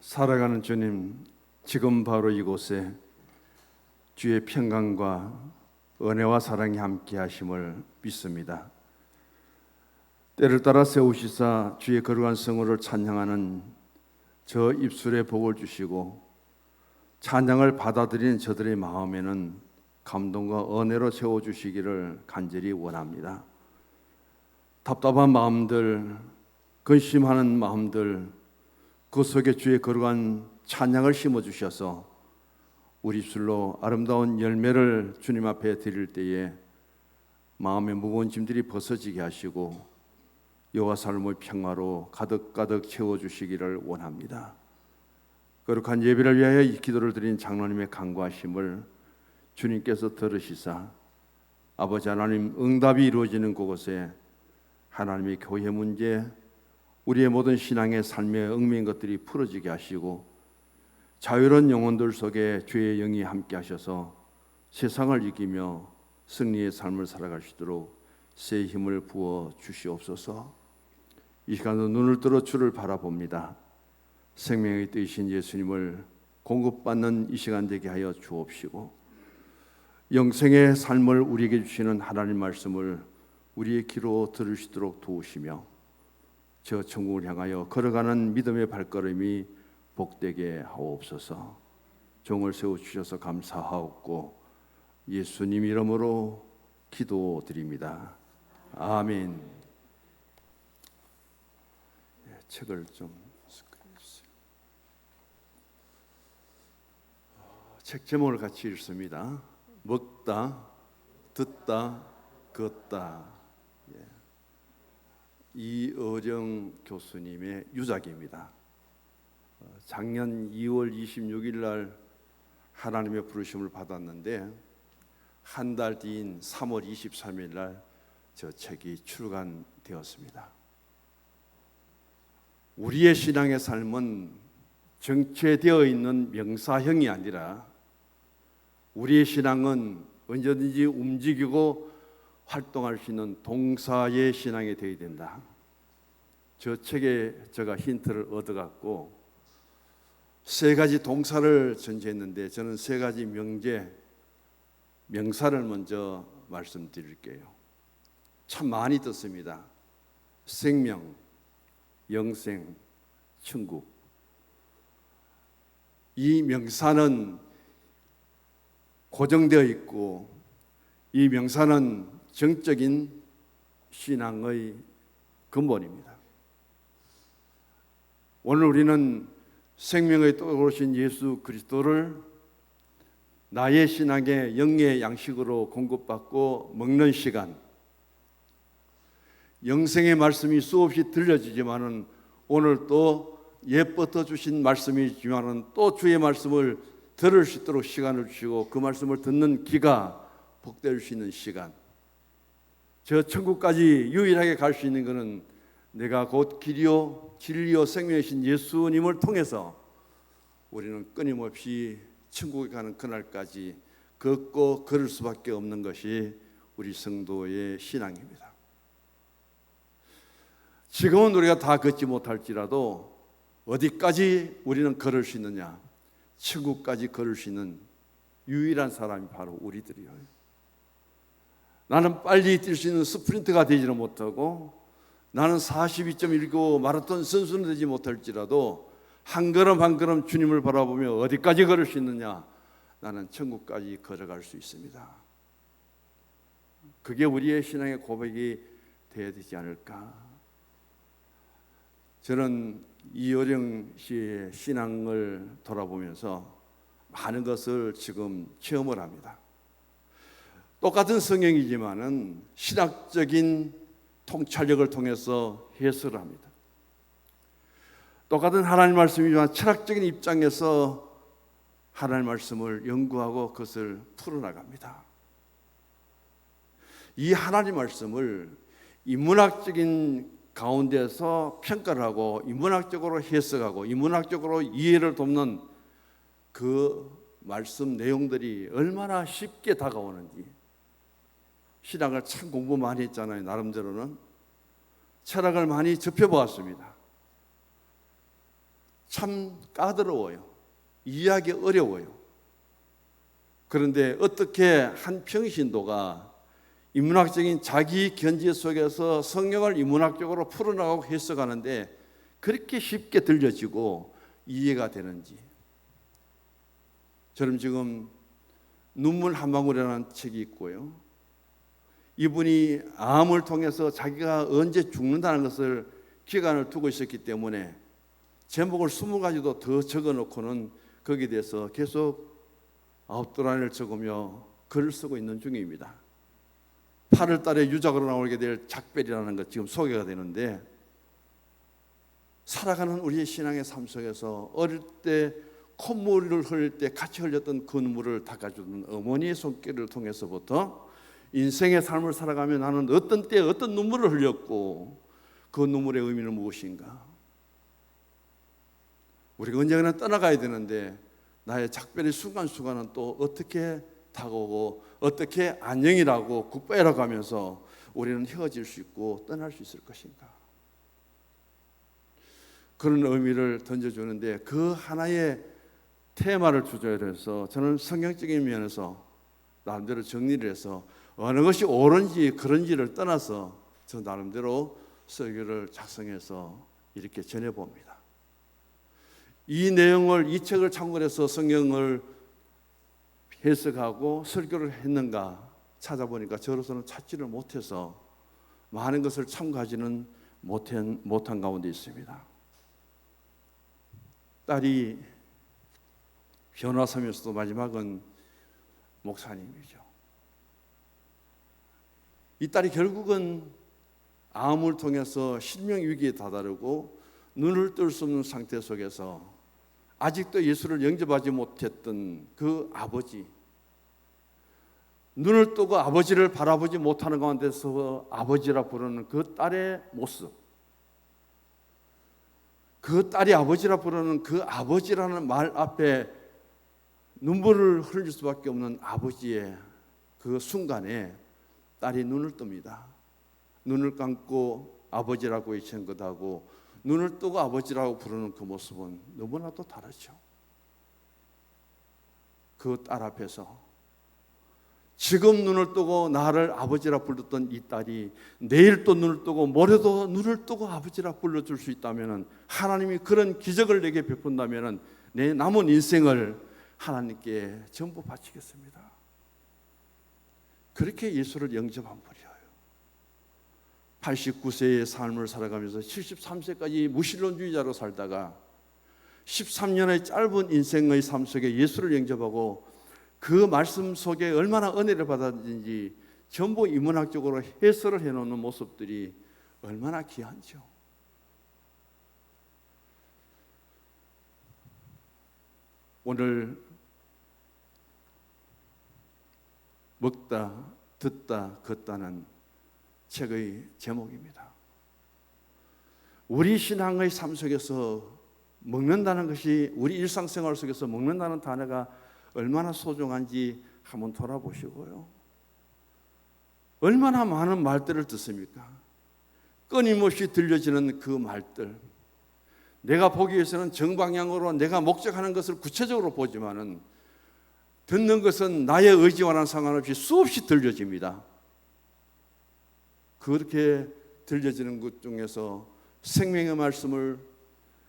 살아가는 주님, 지금 바로 이곳에 주의 평강과 은혜와 사랑이 함께 하심을 믿습니다. 때를 따라 세우시사 주의 거룩한 성호를 찬양하는 저 입술에 복을 주시고 찬양을 받아들이는 저들의 마음에는 감동과 은혜로 채워주시기를 간절히 원합니다. 답답한 마음들, 근심하는 마음들, 그 속에 주의 거룩한 찬양을 심어주셔서 우리 입술로 아름다운 열매를 주님 앞에 드릴 때에 마음의 무거운 짐들이 벗어지게 하시고 여호와 삶의 평화로 가득가득 채워주시기를 원합니다. 거룩한 예배를 위하여 이 기도를 드린 장로님의 간구하심을 주님께서 들으시사 아버지 하나님, 응답이 이루어지는 그곳에 하나님의 교회 문제, 우리의 모든 신앙의 삶에 얽매인 것들이 풀어지게 하시고 자유로운 영혼들 속에 주의 영이 함께 하셔서 세상을 이기며 승리의 삶을 살아갈 수 있도록 새 힘을 부어 주시옵소서. 이 시간도 눈을 뜨러 주를 바라봅니다. 생명의 뜻이신 예수님을 공급받는 이 시간 되게 하여 주옵시고 영생의 삶을 우리에게 주시는 하나님 말씀을 우리의 귀로 들을 수 있도록 도우시며 저 천국을 향하여 걸어가는 믿음의 발걸음이 복되게 하옵소서. 종을 세워주셔서 감사하옵고 예수님 이름으로 기도드립니다. 아멘. 책을 좀 습관해주세요. 책 제목을 같이 읽습니다. 먹다, 듣다, 걷다. 이어정 교수님의 유작입니다. 작년 2월 26일 날 하나님의 부르심을 받았는데 한 달 뒤인 3월 23일 날 저 책이 출간되었습니다. 우리의 신앙의 삶은 정체되어 있는 명사형이 아니라 우리의 신앙은 언제든지 움직이고 활동할 수 있는 동사의 신앙이 되어야 된다. 저 책에 제가 힌트를 얻어갖고 세 가지 동사를 전제했는데 저는 세 가지 명사를 먼저 말씀드릴게요. 참 많이 듣습니다. 생명, 영생, 천국. 이 명사는 고정되어 있고 이 명사는 정적인 신앙의 근본입니다. 오늘 우리는 생명의 떡으로신 예수 그리스도를 나의 신앙의 영의 양식으로 공급받고 먹는 시간, 영생의 말씀이 수없이 들려지지만은 오늘 또 옛부터 주신 말씀이지만은 또 주의 말씀을 들을 수 있도록 시간을 주시고 그 말씀을 듣는 귀가 복될 수 있는 시간, 저 천국까지 유일하게 갈 수 있는 것은 내가 곧 길이요 진리요 생명이신 예수님을 통해서 우리는 끊임없이 천국에 가는 그날까지 걷고 걸을 수밖에 없는 것이 우리 성도의 신앙입니다. 지금은 우리가 다 걷지 못할지라도 어디까지 우리는 걸을 수 있느냐? 천국까지 걸을 수 있는 유일한 사람이 바로 우리들이에요. 나는 빨리 뛸 수 있는 스프린트가 되지는 못하고 나는 42.19 마라톤 선수는 되지 못할지라도 한 걸음 한 걸음 주님을 바라보며 어디까지 걸을 수 있느냐? 나는 천국까지 걸어갈 수 있습니다. 그게 우리의 신앙의 고백이 되어야 되지 않을까? 저는 이어령 씨의 신앙을 돌아보면서 많은 것을 지금 체험을 합니다. 똑같은 성경이지만은 신학적인 통찰력을 통해서 해석을 합니다. 똑같은 하나님 말씀이지만 철학적인 입장에서 하나님 말씀을 연구하고 그것을 풀어나갑니다. 이 하나님 말씀을 인문학적인 가운데서 평가를 하고 인문학적으로 해석하고 인문학적으로 이해를 돕는 그 말씀 내용들이 얼마나 쉽게 다가오는지. 신학을 참 공부 많이 했잖아요. 나름대로는 철학을 많이 접해보았습니다. 참 까다로워요. 이해하기 어려워요. 그런데 어떻게 한 평신도가 인문학적인 자기 견지 속에서 성경을 인문학적으로 풀어나가고 해석하는데 그렇게 쉽게 들려지고 이해가 되는지. 저는 지금 눈물 한 방울이라는 책이 있고요. 이분이 암을 통해서 자기가 언제 죽는다는 것을 기간을 두고 있었기 때문에 제목을 20가지도 더 적어놓고는 거기에 대해서 계속 9도란을 적으며 글을 쓰고 있는 중입니다. 8월 달에 유작으로 나오게 될 작별이라는 것 지금 소개가 되는데, 살아가는 우리의 신앙의 삶 속에서 어릴 때 콧물을 흘릴 때 같이 흘렸던 그 눈물을 닦아주는 어머니의 손길을 통해서부터 인생의 삶을 살아가며 나는 어떤 때에 어떤 눈물을 흘렸고 그 눈물의 의미는 무엇인가. 우리가 언젠가는 떠나가야 되는데 나의 작별의 순간순간은 또 어떻게 다가오고 어떻게 안녕이라고 굿바이라고 하면서 우리는 헤어질 수 있고 떠날 수 있을 것인가. 그런 의미를 던져주는데 그 하나의 테마를 주제로 해서 저는 성경적인 면에서 나름대로 정리를 해서 어느 것이 옳은지 그런지를 떠나서 저 나름대로 설교를 작성해서 이렇게 전해봅니다. 이 내용을 이 책을 참고해서 성경을 해석하고 설교를 했는가 찾아보니까 저로서는 찾지를 못해서 많은 것을 참고하지는 못한 가운데 있습니다. 딸이 변호사면서도 마지막은 목사님이죠. 이 딸이 결국은 암을 통해서 실명 위기에 다다르고 눈을 뜰 수 없는 상태 속에서 아직도 예수를 영접하지 못했던 그 아버지, 눈을 뜨고 아버지를 바라보지 못하는 가운데서 아버지라 부르는 그 딸의 모습, 그 딸이 아버지라 부르는 그 아버지라는 말 앞에 눈물을 흘릴 수밖에 없는 아버지의 그 순간에 딸이 눈을 뜹니다. 눈을 감고 아버지라고 외치는 것하고 눈을 뜨고 아버지라고 부르는 그 모습은 너무나도 다르죠. 그 딸 앞에서 지금 눈을 뜨고 나를 아버지라 불렀던 이 딸이 내일 또 눈을 뜨고 모레도 눈을 뜨고 아버지라 불러줄 수 있다면, 하나님이 그런 기적을 내게 베푼다면 내 남은 인생을 하나님께 전부 바치겠습니다. 그렇게 예수를 영접한 분이에요. 89세의 삶을 살아가면서 73세까지 무신론주의자로 살다가 13년의 짧은 인생의 삶 속에 예수를 영접하고 그 말씀 속에 얼마나 은혜를 받았는지 전부 인문학적으로 해설을 해놓는 모습들이 얼마나 귀한죠. 오늘 먹다, 듣다, 걷다는 책의 제목입니다. 우리 신앙의 삶 속에서 먹는다는 것이, 우리 일상생활 속에서 먹는다는 단어가 얼마나 소중한지 한번 돌아보시고요. 얼마나 많은 말들을 듣습니까? 끊임없이 들려지는 그 말들, 내가 보기 위해서는 정방향으로 내가 목적하는 것을 구체적으로 보지만은 듣는 것은 나의 의지와는 상관없이 수없이 들려집니다. 그렇게 들려지는 것 중에서 생명의 말씀을,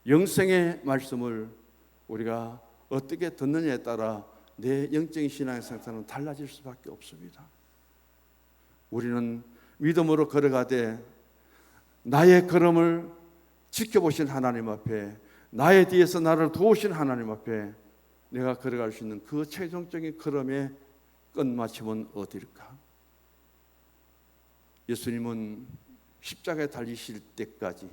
영생의 말씀을 우리가 어떻게 듣느냐에 따라 내 영적인 신앙의 상태는 달라질 수밖에 없습니다. 우리는 믿음으로 걸어가되 나의 걸음을 지켜보신 하나님 앞에, 나의 뒤에서 나를 도우신 하나님 앞에 내가 걸어갈 수 있는 그 최종적인 걸음의 끝마침은 어디일까? 예수님은 십자가에 달리실 때까지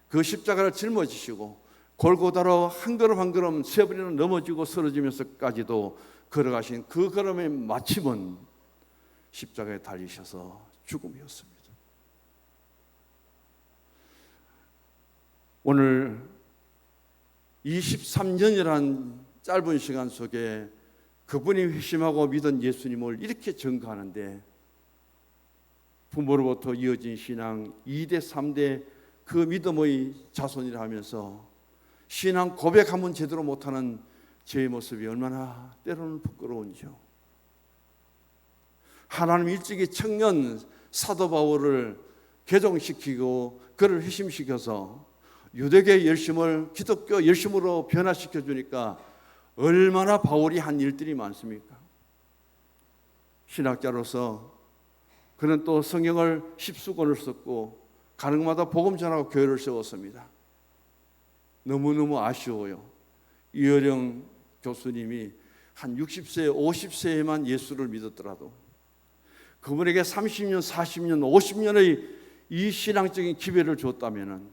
그 십자가를 짊어지시고 골고다로 한 걸음 한 걸음 세 번이나 넘어지고 쓰러지면서까지도 걸어가신 그 걸음의 마침은 십자가에 달리셔서 죽음이었습니다. 오늘 23년이라는 짧은 시간 속에 그분이 회심하고 믿은 예수님을 이렇게 증거하는데, 부모로부터 이어진 신앙 2대 3대 그 믿음의 자손이라 하면서 신앙 고백 한번 제대로 못하는 제 모습이 얼마나 때로는 부끄러운지요. 하나님 일찍이 청년 사도 바울을 개종시키고 그를 회심시켜서 유대계 열심을 기독교 열심으로 변화시켜 주니까 얼마나 바울이 한 일들이 많습니까? 신학자로서 그는 또 성경을 10수권을 썼고 가는 곳마다 복음 전하고 교회를 세웠습니다. 너무너무 아쉬워요. 이어령 교수님이 한 60세, 50세에만 예수를 믿었더라도 그분에게 30년, 40년, 50년의 이 신앙적인 기회를 줬다면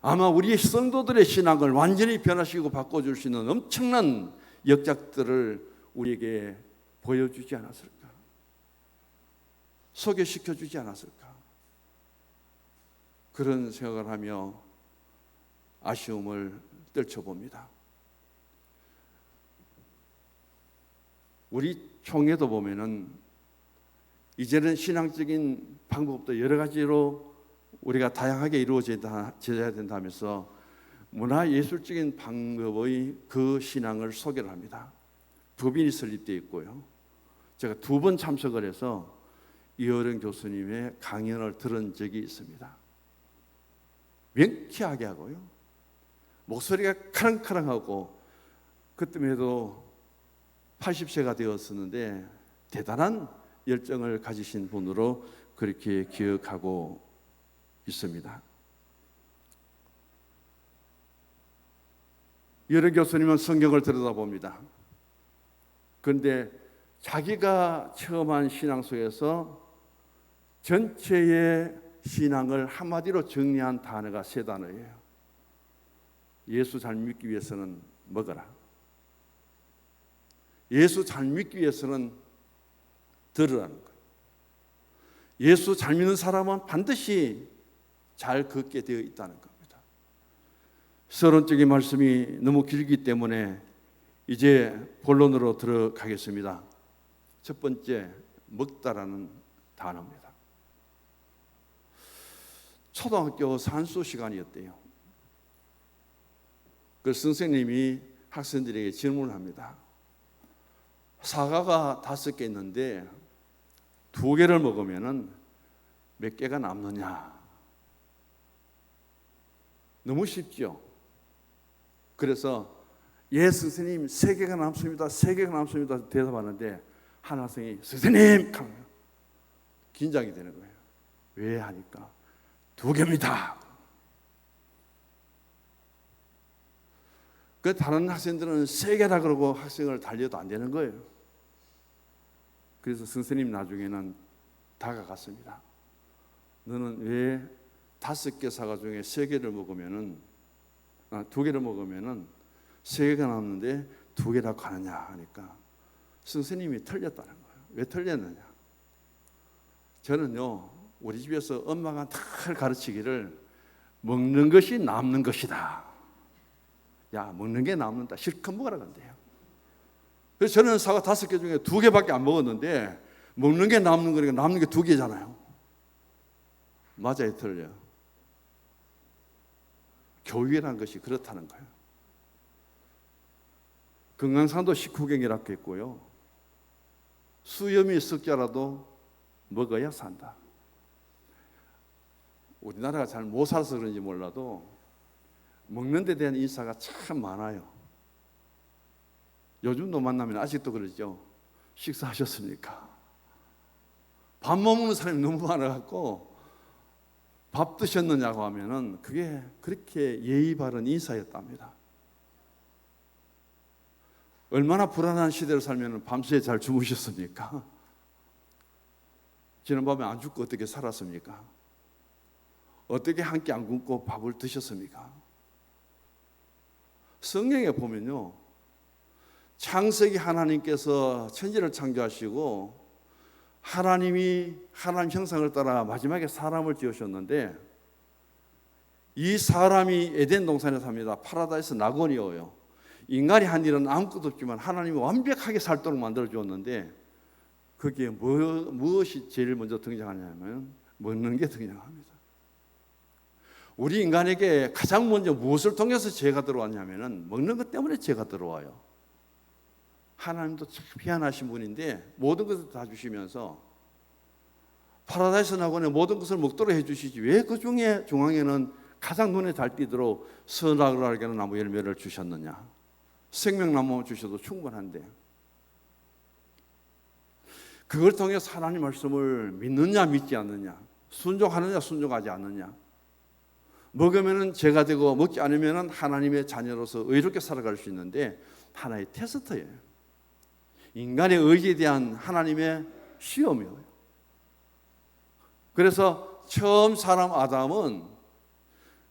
아마 우리 성도들의 신앙을 완전히 변화시키고 바꿔줄 수 있는 엄청난 역작들을 우리에게 보여주지 않았을까? 소개시켜주지 않았을까? 그런 생각을 하며 아쉬움을 떨쳐봅니다. 우리 총회도 보면은 이제는 신앙적인 방법도 여러 가지로 우리가 다양하게 이루어져야 된다면서 문화예술적인 방법의 그 신앙을 소개를 합니다. 법인이 설립되어 있고요. 제가 2번 참석을 해서 이어령 교수님의 강연을 들은 적이 있습니다. 명쾌하게 하고요. 목소리가 카랑카랑하고 그때에도 80세가 되었었는데 대단한 열정을 가지신 분으로 그렇게 기억하고 있습니다. 여러 교수님은 성경을 들여다봅니다. 그런데 자기가 처음 한 신앙 속에서 전체의 신앙을 한마디로 정리한 단어가 3단어예요. 예수 잘 믿기 위해서는 먹어라. 예수 잘 믿기 위해서는 들으라는 거예요. 예수 잘 믿는 사람은 반드시 잘 걷게 되어 있다는 겁니다. 서론적인 말씀이 너무 길기 때문에 이제 본론으로 들어가겠습니다. 첫 번째, 먹다라는 단어입니다. 초등학교 산수 시간이었대요. 그 선생님이 학생들에게 질문을 합니다. 사과가 5개 있는데 2개를 먹으면 몇 개가 남느냐? 너무 쉽죠? 그래서 예 선생님 3개가 남습니다. 3개가 남습니다. 대답하는데 한 학생이 선생님! 긴장이 되는 거예요. 왜 하니까 2개입니다. 그 다른 학생들은 3개라 그러고 학생을 달려도 안 되는 거예요. 그래서 선생님 나중에는 다가갔습니다. 너는 왜 5개 사과 중에 3개를 먹으면은 2개를 먹으면은 3개가 남는데 2개라고 하느냐 하니까 선생님이 틀렸다는 거예요. 왜 틀렸느냐? 저는요 우리 집에서 엄마가 늘 가르치기를 먹는 것이 남는 것이다. 야 먹는 게 남는다. 실컷 먹으라 그런대요. 그래서 저는 사과 5개 중에 2개밖에 안 먹었는데 먹는 게 남는 거니까 남는 게 2개잖아요. 맞아요, 틀려요? 교육이라는 것이 그렇다는 거예요. 금강산도 식후경이라고 했고요. 수염이 썩자라도 먹어야 산다. 우리나라가 잘 못 살아서 그런지 몰라도 먹는 데 대한 인사가 참 많아요. 요즘도 만나면 아직도 그러죠. 식사하셨습니까? 밥 먹는 사람이 너무 많아갖고 밥 드셨느냐고 하면은 그게 그렇게 예의 바른 인사였답니다. 얼마나 불안한 시대를 살면 밤새 잘 주무셨습니까? 지난밤에 안 죽고 어떻게 살았습니까? 어떻게 한 끼 안 굶고 밥을 드셨습니까? 성경에 보면요, 창세기 하나님께서 천지를 창조하시고 하나님이 하나님 형상을 따라 마지막에 사람을 지으셨는데 이 사람이 에덴 동산에 삽니다. 파라다이스 낙원이에요. 인간이 한 일은 아무것도 없지만 하나님이 완벽하게 살도록 만들어 주었는데 거기에 무엇이 제일 먼저 등장하냐면 먹는 게 등장합니다. 우리 인간에게 가장 먼저 무엇을 통해서 죄가 들어왔냐면은 먹는 것 때문에 죄가 들어와요. 하나님도 참 희한하신 분인데 모든 것을 다 주시면서 파라다이스 낙원에 모든 것을 먹도록 해주시지 왜 그 중에 중앙에는 가장 눈에 잘 띄도록 선악을 알게 하는 나무 열매를 주셨느냐? 생명나무만 주셔도 충분한데 그걸 통해서 하나님 말씀을 믿느냐 믿지 않느냐, 순종하느냐 순종하지 않느냐, 먹으면 죄가 되고 먹지 않으면 하나님의 자녀로서 의롭게 살아갈 수 있는데 하나의 테스트예요. 인간의 의지에 대한 하나님의 시험이에요. 그래서 처음 사람 아담은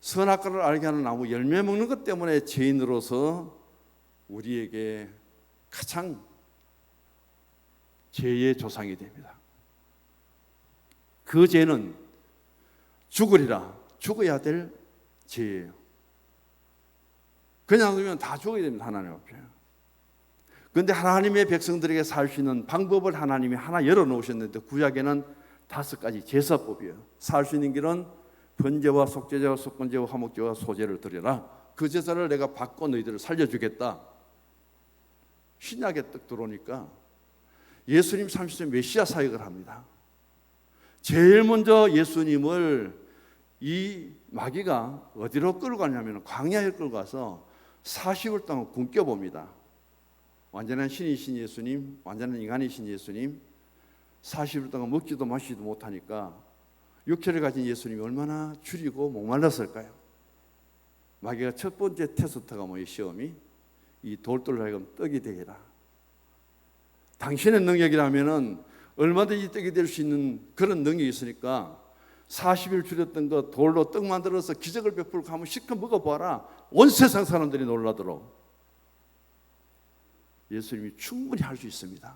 선악과를 알게 하는 나무 열매 먹는 것 때문에 죄인으로서 우리에게 가장 죄의 조상이 됩니다. 그 죄는 죽어야 될 죄예요. 그냥 두면 다 죽어야 됩니다. 하나님 앞에. 그런데 하나님의 백성들에게 살 수 있는 방법을 하나님이 하나 열어놓으셨는데 구약에는 5가지 제사법이에요. 살 수 있는 길은 번제와 속죄제와 속건제와 화목제와 소제를 드려라. 그 제사를 내가 받고 너희들을 살려주겠다. 신약에 딱 들어오니까 예수님 30세 메시아 사역을 합니다. 제일 먼저 예수님을 이 마귀가 어디로 끌고 가냐면 광야에 끌고 가서 40일 동안 굶겨봅니다. 완전한 신이신 예수님, 완전한 인간이신 예수님 40일 동안 먹지도 마시지도 못하니까 육체를 가진 예수님이 얼마나 줄이고 목말랐을까요? 마귀가 첫 번째 테스트가 뭐예요? 시험이 이 돌돌로 하여금 떡이 되리라. 당신의 능력이라면은 얼마든지 떡이 될 수 있는 그런 능력이 있으니까 40일 줄였던 거 돌로 떡 만들어서 기적을 베풀고 한번 실컷 먹어봐라. 온 세상 사람들이 놀라도록. 예수님이 충분히 할 수 있습니다.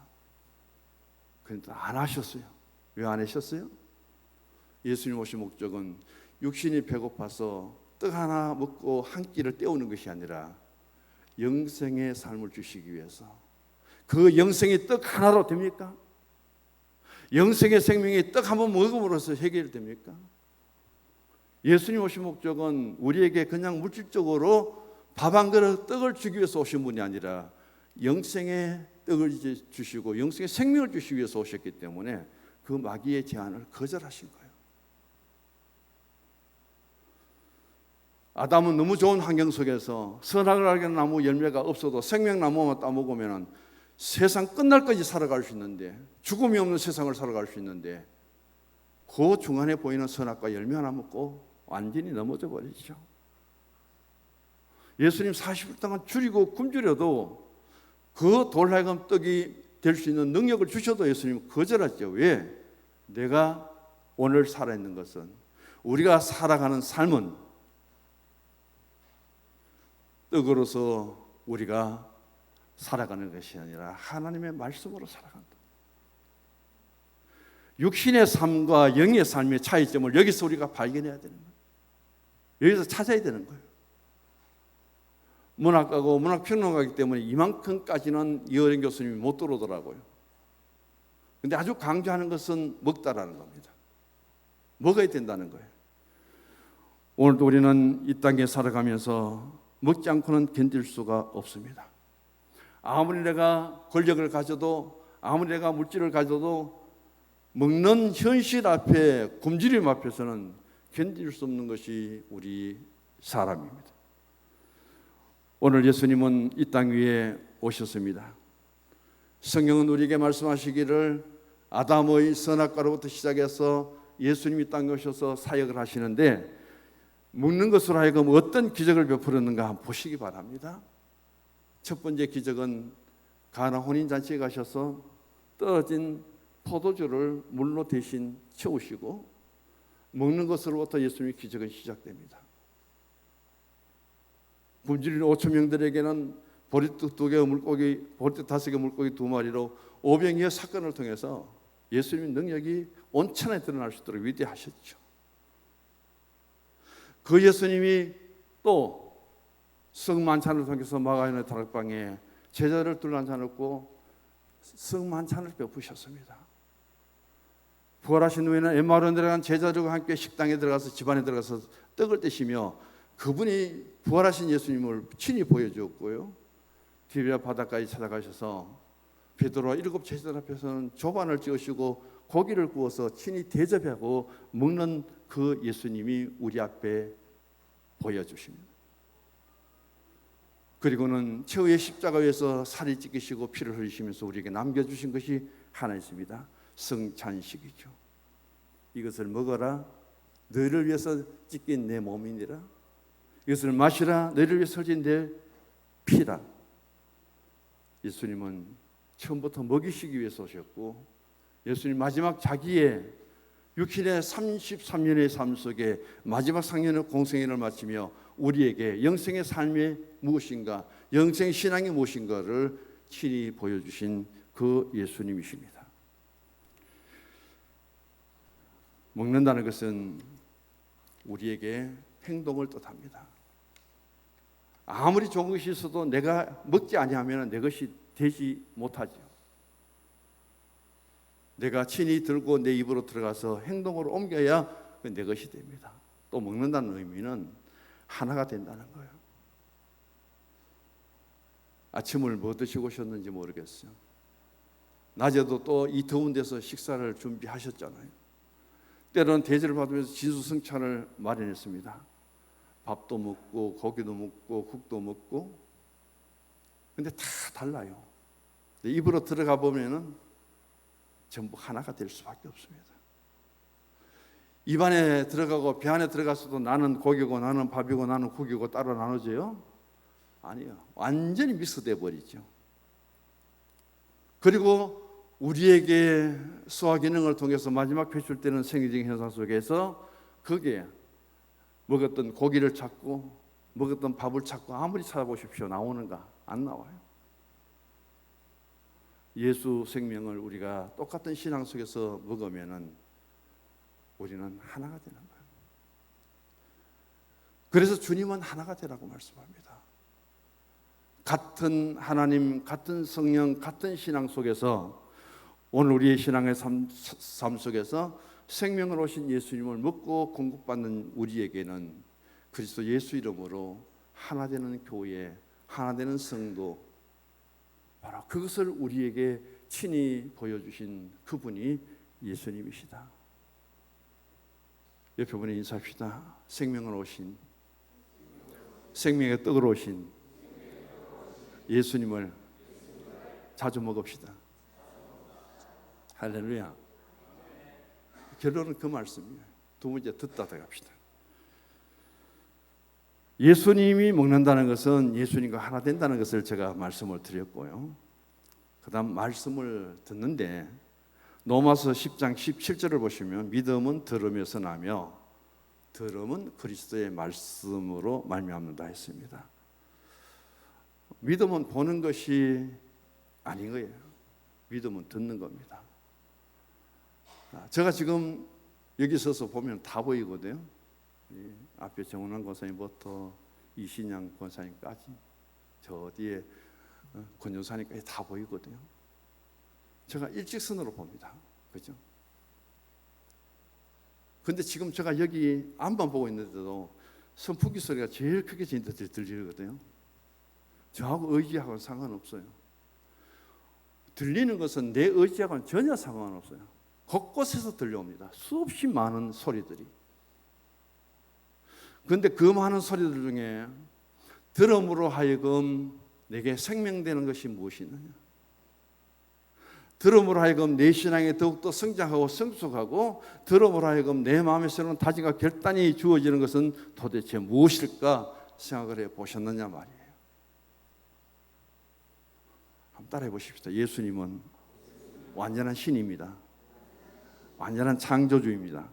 그런데 안 하셨어요. 왜 안 하셨어요? 예수님 오신 목적은 육신이 배고파서 떡 하나 먹고 한 끼를 때우는 것이 아니라 영생의 삶을 주시기 위해서. 그 영생의 떡 하나로 됩니까? 영생의 생명이 떡 한 번 먹음으로써 해결됩니까? 예수님 오신 목적은 우리에게 그냥 물질적으로 밥 한 그릇 떡을 주기 위해서 오신 분이 아니라 영생의 떡을 주시고 영생의 생명을 주시기 위해서 오셨기 때문에 그 마귀의 제안을 거절하신 거예요. 아담은 너무 좋은 환경 속에서 선악을 알게 하는 나무 열매가 없어도 생명나무만 따먹으면 세상 끝날까지 살아갈 수 있는데, 죽음이 없는 세상을 살아갈 수 있는데 그 중간에 보이는 선악과 열매 하나 먹고 완전히 넘어져 버리죠. 예수님 40일 동안 줄이고 굶주려도 그 돌하여금 떡이 될 수 있는 능력을 주셔도 예수님은 거절하죠. 왜? 내가 오늘 살아있는 것은, 우리가 살아가는 삶은 떡으로서 우리가 살아가는 것이 아니라 하나님의 말씀으로 살아간다. 육신의 삶과 영의 삶의 차이점을 여기서 우리가 발견해야 되는 거예요. 여기서 찾아야 되는 거예요. 문학가고 문학평론가이기 때문에 이만큼까지는 이어린 교수님이 못 들어오더라고요. 근데 아주 강조하는 것은 먹다라는 겁니다. 먹어야 된다는 거예요. 오늘도 우리는 이 땅에 살아가면서 먹지 않고는 견딜 수가 없습니다. 아무리 내가 권력을 가져도, 아무리 내가 물질을 가져도 먹는 현실 앞에, 굶주림 앞에서는 견딜 수 없는 것이 우리 사람입니다. 오늘 예수님은 이 땅 위에 오셨습니다. 성경은 우리에게 말씀하시기를 아담의 선악과로부터 시작해서 예수님이 땅에 오셔서 사역을 하시는데 먹는 것으로 하여금 어떤 기적을 베풀었는가 한번 보시기 바랍니다. 첫 번째 기적은 가나 혼인잔치에 가셔서 떨어진 포도주를 물로 대신 채우시고 먹는 것으로부터 예수님의 기적은 시작됩니다. 굶주린 5천 명들에게는 보리떡 2개, 물고기 보리떡 5개, 물고기 2마리로 오병이어 사건을 통해서 예수님의 능력이 온천에 드러날 수 있도록 위대하셨죠. 그 예수님이 또 성만찬을 통해서 마가인의 다락방에 제자를 둘러앉혀놓고 성만찬을 베푸셨습니다. 부활하신 후에는 엠마오로 내려간 제자들과 함께 식당에 들어가서 집안에 들어가서 떡을 떼시며 그분이 부활하신 예수님을 친히 보여주었고요. 디베랴 바다까지 찾아가셔서 베드로와 7 제자들 앞에서는 조반을 지으시고 고기를 구워서 친히 대접하고 먹는 그 예수님이 우리 앞에 보여주십니다. 그리고는 최후의 십자가 위에서 살이 찢기시고 피를 흘리시면서 우리에게 남겨주신 것이 하나 있습니다. 성찬식이죠. 이것을 먹어라, 너희를 위해서 찢긴 내 몸이니라. 이것을 마시라, 너희를 위해서 흘린 내 피라. 예수님은 처음부터 먹이시기 위해서 오셨고, 예수님 마지막 자기의 육신의 33년의 삶 속에 마지막 상년의 공생애를 마치며 우리에게 영생의 삶이 무엇인가, 영생의 신앙이 무엇인가를 친히 보여주신 그 예수님이십니다. 먹는다는 것은 우리에게 행동을 뜻합니다. 아무리 좋은 것이 있어도 내가 먹지 아니하면 내 것이 되지 못하죠. 내가 친히 들고 내 입으로 들어가서 행동으로 옮겨야 내 것이 됩니다. 또 먹는다는 의미는 하나가 된다는 거예요. 아침을 뭐 드시고 오셨는지 모르겠어요. 낮에도 또 이 더운 데서 식사를 준비하셨잖아요. 때로는 대접을 받으면서 진수성찬을 마련했습니다. 밥도 먹고 고기도 먹고 국도 먹고, 근데 다 달라요. 입으로 들어가 보면은 전부 하나가 될 수밖에 없습니다. 입안에 들어가고 배 안에 들어갔어도 나는 고기고 나는 밥이고 나는 국이고 따로 나눠져요? 아니요. 완전히 믹스돼 버리죠. 그리고 우리에게 소화 기능을 통해서 마지막 배출되는 생리적인 현상 속에서 거기에 먹었던 고기를 찾고 먹었던 밥을 찾고 아무리 찾아보십시오. 나오는가? 안 나와요. 예수 생명을 우리가 똑같은 신앙 속에서 먹으면은 우리는 하나가 되는 거예요. 그래서 주님은 하나가 되라고 말씀합니다. 같은 하나님, 같은 성령, 같은 신앙 속에서 오늘 우리의 신앙의 삶 속에서 생명을 오신 예수님을 먹고 공급받는 우리에게는 그리스도 예수 이름으로 하나 되는 교회, 하나 되는 성도, 바로 그것을 우리에게 친히 보여주신 그분이 예수님이시다. 옆에 분에 인사합시다. 생명을 오신, 생명의 떡으로 오신 예수님을 자주 먹읍시다. 할렐루야. 결론은 그 말씀이에요. 두 번째 듣다 들어갑시다. 예수님이 먹는다는 것은 예수님과 하나 된다는 것을 제가 말씀을 드렸고요. 그 다음 말씀을 듣는데 로마서 10장 17절을 보시면 믿음은 들음에서 나며 들음은 그리스도의 말씀으로 말미암는다 했습니다. 믿음은 보는 것이 아닌 거예요. 믿음은 듣는 겁니다. 제가 지금 여기 서서 보면 다 보이거든요. 앞에 정은환 권사님부터 이신양 권사님까지 저 뒤에 권정사님까지 다 보이거든요. 제가 일직선으로 봅니다. 그죠? 근데 지금 제가 여기 앞만 보고 있는데도 선풍기 소리가 제일 크게 들리거든요. 저하고 의지하고는 상관없어요. 들리는 것은 내 의지하고는 전혀 상관없어요. 곳곳에서 들려옵니다. 수없이 많은 소리들이. 그런데 그 많은 소리들 중에 들음으로 하여금 내게 생명되는 것이 무엇이 있느냐? 들음으로 하여금 내 신앙이 더욱더 성장하고 성숙하고 들음으로 하여금 내 마음에 새로운 다짐과 결단이 주어지는 것은 도대체 무엇일까 생각을 해보셨느냐 말이에요. 한번 따라해 보십시다. 예수님은 완전한 신입니다. 완전한 창조주입니다.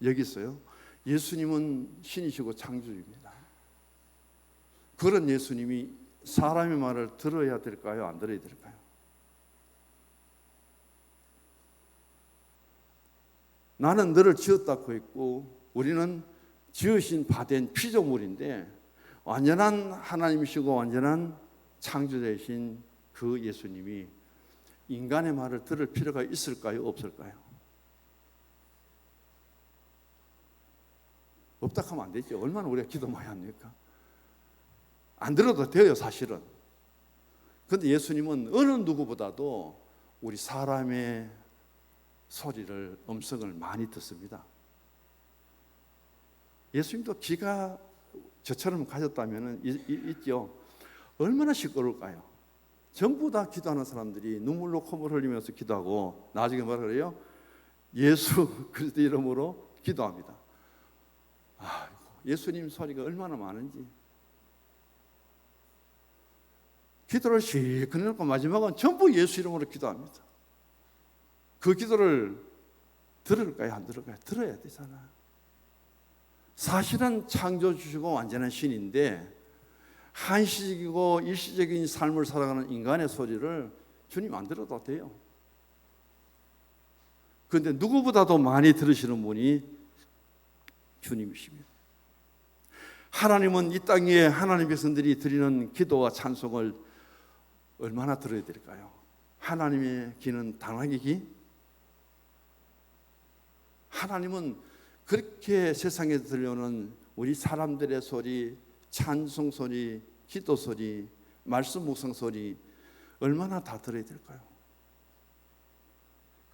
여기 있어요. 예수님은 신이시고 창조주입니다. 그런 예수님이 사람의 말을 들어야 될까요? 안 들어야 될까요? 나는 너를 지었다고 했고 우리는 지으신 바된 피조물인데 완전한 하나님이시고 완전한 창조자이신 그 예수님이 인간의 말을 들을 필요가 있을까요? 없을까요? 없다 하면 안 되죠. 얼마나 우리가 기도 많이 합니까? 안 들어도 돼요, 사실은. 그런데 예수님은 어느 누구보다도 우리 사람의 소리를, 음성을 많이 듣습니다. 예수님도 귀가 저처럼 가졌다면 있죠. 얼마나 시끄러울까요? 전부 다 기도하는 사람들이 눈물로 콧물 흘리면서 기도하고 나중에 뭐라 그래요? 예수 그리스도 이름으로 기도합니다. 아이고, 예수님 소리가 얼마나 많은지. 기도를 실컷 해놓고 마지막은 전부 예수 이름으로 기도합니다. 그 기도를 들을까요? 안 들을까요? 들어야 되잖아요. 사실은 창조주시고 완전한 신인데 한시적이고 일시적인 삶을 살아가는 인간의 소리를 주님 안 들어도 돼요. 그런데 누구보다도 많이 들으시는 분이 주님이십니다. 하나님은 이 땅 위에 하나님 백성들이 드리는 기도와 찬송을 얼마나 들어야 될까요? 하나님의 귀는 당나귀 귀? 하나님은 그렇게 세상에 들려오는 우리 사람들의 소리, 찬송 소리, 기도 소리, 말씀 묵상 소리 얼마나 다 들어야 될까요?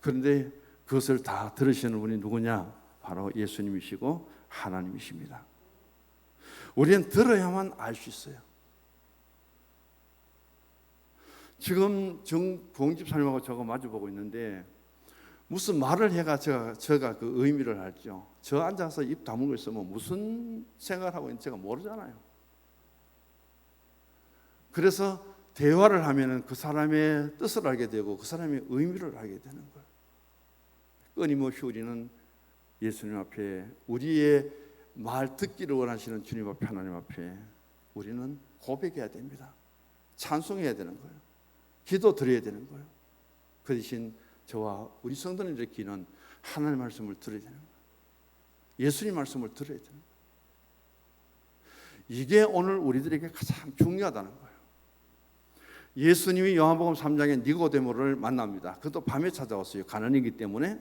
그런데 그것을 다 들으시는 분이 누구냐? 바로 예수님이시고 하나님이십니다. 우리는 들어야만 알 수 있어요. 지금 정봉 집사님하고 저거 마주보고 있는데 무슨 말을 해가 제가 그 의미를 알죠. 저 앉아서 입 다물고 있으면 무슨 생각을 하고 있는지 제가 모르잖아요. 그래서 대화를 하면은 그 사람의 뜻을 알게 되고 그 사람의 의미를 알게 되는 거예요. 끊임없이 우리는 예수님 앞에 우리의 말 듣기를 원하시는 주님 앞에 하나님 앞에 우리는 고백해야 됩니다. 찬송해야 되는 거예요. 기도 드려야 되는 거예요. 그 대신 저와 우리 성도님들의 귀는 하나님의 말씀을 들어야 되는 거예요. 예수님 말씀을 들어야 되는 거예요. 이게 오늘 우리들에게 가장 중요하다는 거예요. 예수님이 요한복음 3장에 니고데모를 만납니다. 그것도 밤에 찾아왔어요. 가난이기 때문에.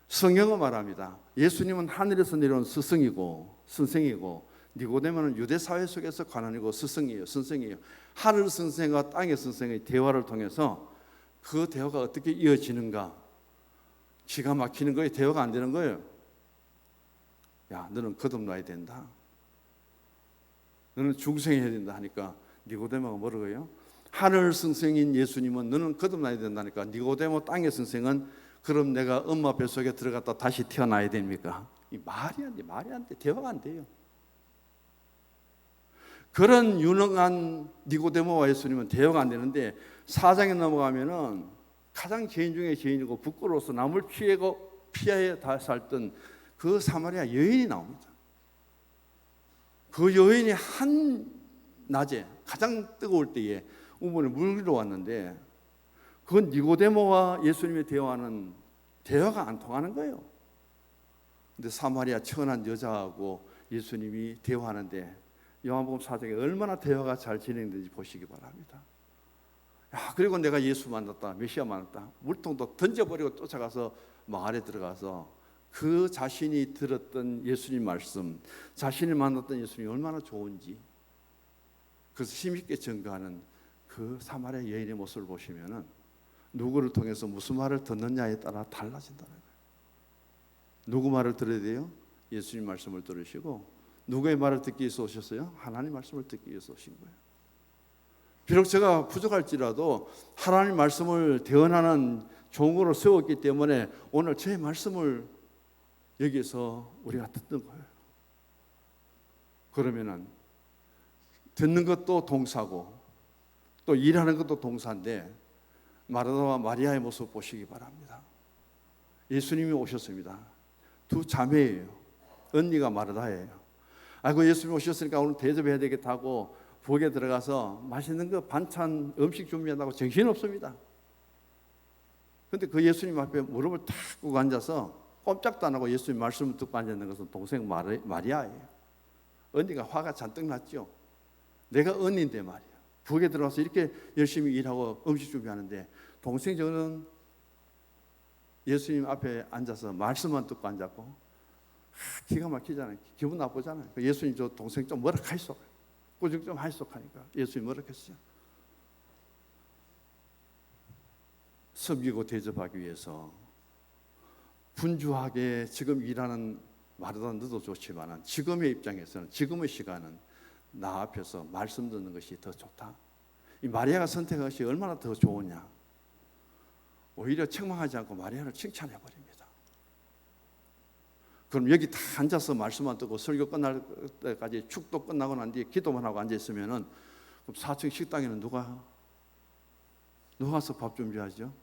성경은 말합니다. 예수님은 하늘에서 내려온 스승이고 선생이고 니고데모는 유대 사회 속에서 가난이고 스승이에요. 선생이에요. 하늘 선생과 땅의 선생의 대화를 통해서 그 대화가 어떻게 이어지는가? 기가 막히는 거예요. 대화가 안 되는 거예요. 야, 너는 거듭나야 된다. 너는 중생해야 된다 하니까 니고데모가 뭐라고 해요? 하늘 선생인 예수님은 너는 거듭나야 된다니까 니고데모 땅의 선생은 그럼 내가 엄마 뱃속에 들어갔다 다시 태어나야 됩니까? 이 말이 안 돼. 말이 안 돼. 대화가 안 돼요. 그런 유능한 니고데모와 예수님은 대화가 안 되는데 4장에 넘어가면은 가장 죄인 중에 죄인이고 부끄러워서 남을 피해 다 살던 그 사마리아 여인이 나옵니다. 그 여인이 한 낮에 가장 뜨거울 때에 우물에 물기로 왔는데 그건 니고데모와 예수님의 대화는 대화가 안 통하는 거예요. 근데 사마리아 천한 여자하고 예수님이 대화하는데 요한복음 4장에 얼마나 대화가 잘 진행되는지 보시기 바랍니다. 야, 그리고 내가 예수 만났다, 메시아 만났다. 물통도 던져버리고 쫓아가서 마을에 들어가서 그 자신이 들었던 예수님 말씀, 자신이 만났던 예수님이 얼마나 좋은지 그래서 힘있게 증거하는 그 사마리아 여인의 모습을 보시면은 누구를 통해서 무슨 말을 듣느냐에 따라 달라진다는 거예요. 누구 말을 들어야 돼요? 예수님 말씀을 들으시고 누구의 말을 듣기 위해서 오셨어요? 하나님 말씀을 듣기 위해서 오신 거예요. 비록 제가 부족할지라도 하나님 말씀을 대언하는 종으로 세웠기 때문에 오늘 제 말씀을 여기서 우리가 듣는 거예요. 그러면은 듣는 것도 동사고 또 일하는 것도 동사인데 마르다와 마리아의 모습 보시기 바랍니다. 예수님이 오셨습니다. 두 자매예요. 언니가 마르다예요. 아이고 예수님 오셨으니까 오늘 대접해야 되겠다 하고 부엌에 들어가서 맛있는 거 반찬 음식 준비한다고 정신없습니다. 그런데 그 예수님 앞에 무릎을 탁 꿇고 앉아서 꼼짝도 안 하고 예수님 말씀을 듣고 앉아있는 것은 동생 마리아예요. 언니가 화가 잔뜩 났죠. 내가 언니인데 말이야. 부엌에 들어가서 이렇게 열심히 일하고 음식 준비하는데 동생 저는 예수님 앞에 앉아서 말씀만 듣고 앉았고 기가 막히잖아요. 기분 나쁘잖아요. 예수님 저 동생 좀 뭐라 하이소, 꾸중 좀 하이소 하니까 예수님 뭐라 했어요? 섬기고 대접하기 위해서 분주하게 지금 일하는 마르다 너도 좋지만 지금의 입장에서는, 지금의 시간은 나 앞에서 말씀 듣는 것이 더 좋다. 이 마리아가 선택한 것이 얼마나 더 좋으냐. 오히려 책망하지 않고 마리아를 칭찬해 버립니다. 그럼 여기 다 앉아서 말씀만 듣고 설교 끝날 때까지 축도 끝나고 난 뒤에 기도만 하고 앉아 있으면은 그럼 4층 식당에는 누가 가서 밥 준비하죠?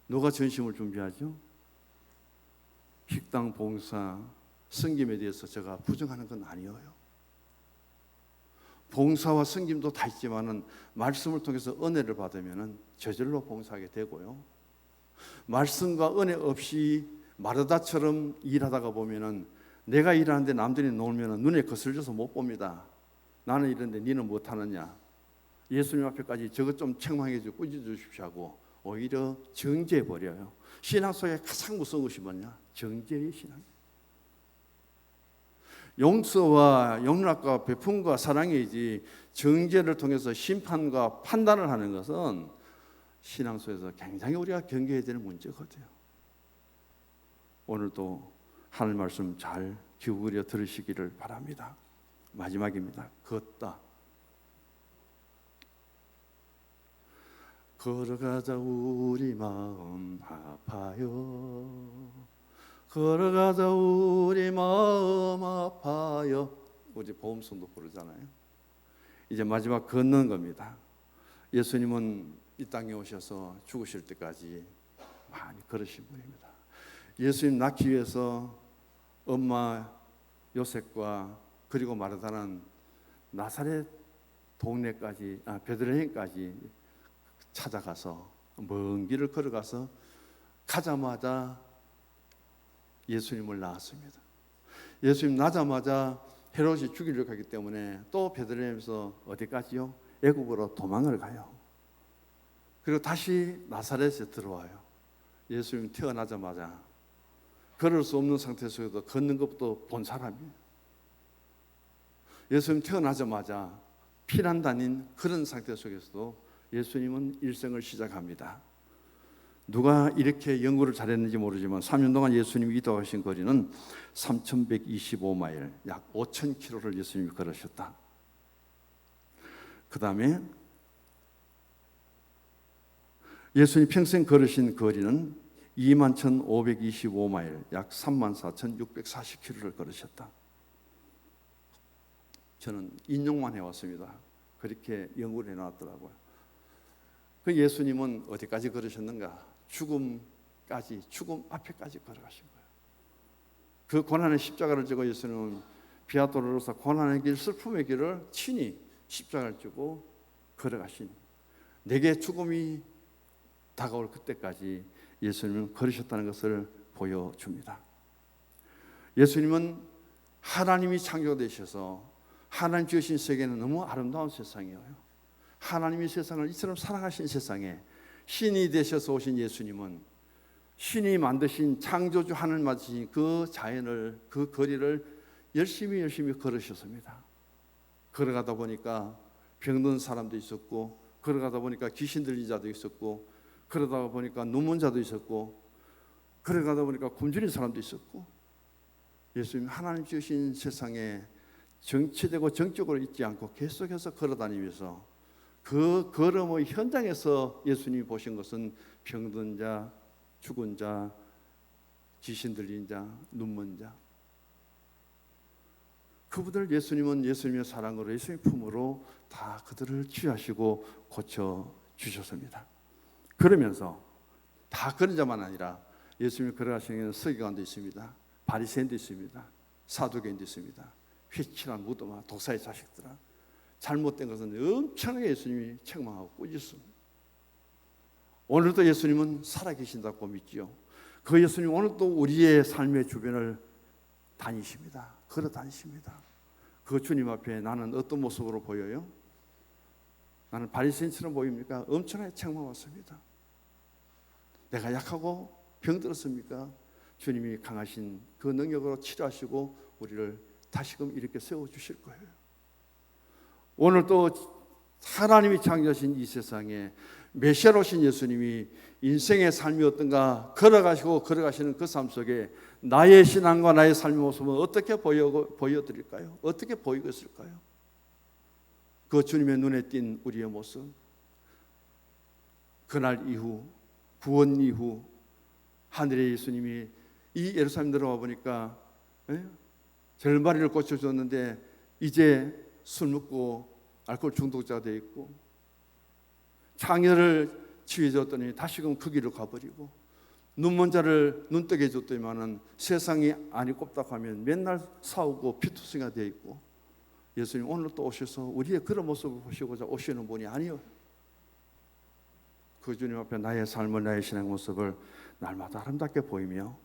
누가 전심을 준비하죠? 식당 봉사, 섬김에 대해서 제가 부정하는 건 아니에요. 봉사와 섬김도 다 있지만은 말씀을 통해서 은혜를 받으면은 저절로 봉사하게 되고요. 말씀과 은혜 없이 마르다처럼 일하다가 보면은 내가 일하는데 남들이 놀면은 눈에 거슬려서 못 봅니다. 나는 이런데 니는 못 하느냐. 예수님 앞에까지 저것 좀 책망해 주고 꾸짖어 주십시오 하고 오히려 정죄해 버려요. 신앙 속에 가장 무서운 것이 뭐냐? 정죄의 신앙. 용서와 용납과 베품과 사랑이지 정죄를 통해서 심판과 판단을 하는 것은 신앙 속에서 굉장히 우리가 경계해야 되는 문제거든요. 오늘도 하늘 말씀 잘 기울여 들으시기를 바랍니다. 마지막입니다. 걷다. 걸어가자 우리 마음 아파요. 걸어가자 우리 마음 아파요. 우리 보험송도 부르잖아요. 이제 마지막 걷는 겁니다. 예수님은 이 땅에 오셔서 죽으실 때까지 많이 걸으신 분입니다. 예수님 낳기 위해서 엄마 요셉과 그리고 마르다는 나사렛 동네까지 베들레헴까지 찾아가서 먼 길을 걸어가서 가자마자 예수님을 낳았습니다. 예수님 낳자마자 헤롯이 죽이려고 하기 때문에 또 베들레헴에서 어디까지요? 애국으로 도망을 가요. 그리고 다시 나사렛에 들어와요. 예수님 태어나자마자 걸을 수 없는 상태 속에서 걷는 것부터 본 사람이에요. 예수님 태어나자마자 피난 다닌 그런 상태 속에서도 예수님은 일생을 시작합니다. 누가 이렇게 연구를 잘했는지 모르지만 3년 동안 예수님이 이동하신 거리는 3,125마일, 약 5,000km를 예수님이 걸으셨다. 그 다음에 예수님이 평생 걸으신 거리는 21,525마일, 약 34,640km를 걸으셨다. 저는 인용만 해왔습니다. 그렇게 연구를 해놨더라고요. 그 예수님은 어디까지 걸으셨는가? 죽음까지, 죽음 앞에까지 걸어가신 거예요. 그 고난의 십자가를 지고 예수님은 비아도로로서 고난의 길, 슬픔의 길을 친히 십자가를 지고 걸어가신, 내게 죽음이 다가올 그때까지 예수님은 걸으셨다는 것을 보여줍니다. 예수님은 하나님이 창조되셔서 하나님 지으신 세계는 너무 아름다운 세상이에요. 하나님이 세상을 이처럼 사랑하신 세상에 신이 되셔서 오신 예수님은 신이 만드신 창조주 하늘 맞으신 그 자연을, 그 거리를 열심히 걸으셨습니다. 걸어가다 보니까 병든 사람도 있었고, 걸어가다 보니까 귀신 들린 자도 있었고, 그러다 보니까 눈먼 자도 있었고, 걸어가다 보니까 굶주린 사람도 있었고, 예수님 하나님 지으신 세상에 정치되고 정적으로 있지 않고 계속해서 걸어다니면서 그 걸음의 현장에서 예수님이 보신 것은 병든 자, 죽은 자, 귀신 들린 자, 눈먼 자, 그분들 예수님은 예수님의 사랑으로, 예수님의 품으로 다 그들을 치유하시고 고쳐주셨습니다. 그러면서 다 그런 자만 아니라 예수님이 걸어가시는 서기관도 있습니다. 바리새인도 있습니다. 사두개인도 있습니다. 회칠한 무도마, 독사의 자식들아, 잘못된 것은 엄청나게 예수님이 책망하고 꾸짖습니다. 오늘도 예수님은 살아계신다고 믿지요. 그 예수님 오늘도 우리의 삶의 주변을 다니십니다. 걸어 다니십니다. 그 주님 앞에 나는 어떤 모습으로 보여요? 나는 바리새인처럼 보입니까? 엄청나게 책망받습니다. 내가 약하고 병들었습니까? 주님이 강하신 그 능력으로 치료하시고 우리를 다시금 이렇게 세워주실 거예요. 오늘 또 하나님이 창조하신 이 세상에 메시아로 오신 예수님이 인생의 삶이 어떤가 걸어가시는 그 삶 속에 나의 신앙과 나의 삶의 모습은 어떻게 보여드릴까요? 어떻게 보이고 있을까요? 그 주님의 눈에 띈 우리의 모습, 그날 이후, 구원 이후 하늘의 예수님이 이 예루살렘 들어와 보니까 절마리를 고쳐줬는데 이제 술 먹고 알코올 중독자가 되어 있고, 창녀를 치유해줬더니 다시금 그 길로 가버리고, 눈먼 자를 눈뜨게 해줬더니만은 세상이 아니 꼽닥하면 맨날 싸우고 피투성이가 되어 있고, 예수님 오늘 또 오셔서 우리의 그런 모습을 보시고자 오시는 분이 아니요, 그 주님 앞에 나의 삶을, 나의 신앙 모습을 날마다 아름답게 보이며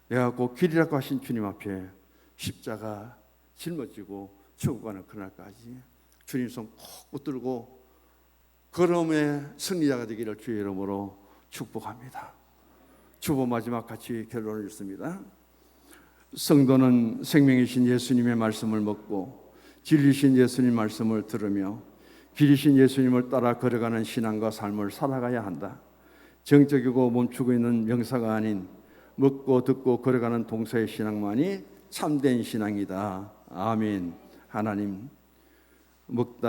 내가 곧 길이라고 하신 주님 앞에 십자가 짊어지고 천국 가는 그날까지 주님 손 꼭 붙들고 걸음의 승리자가 되기를 주의 이름으로 축복합니다. 주보 마지막 같이 결론을 읽습니다. 성도는 생명이신 예수님의 말씀을 먹고 진리신 예수님 말씀을 들으며 길이신 예수님을 따라 걸어가는 신앙과 삶을 살아가야 한다. 정적이고 멈추고 있는 명사가 아닌 먹고 듣고 걸어가는 동서의 신앙만이 참된 신앙이다. 아멘. 하나님, 먹다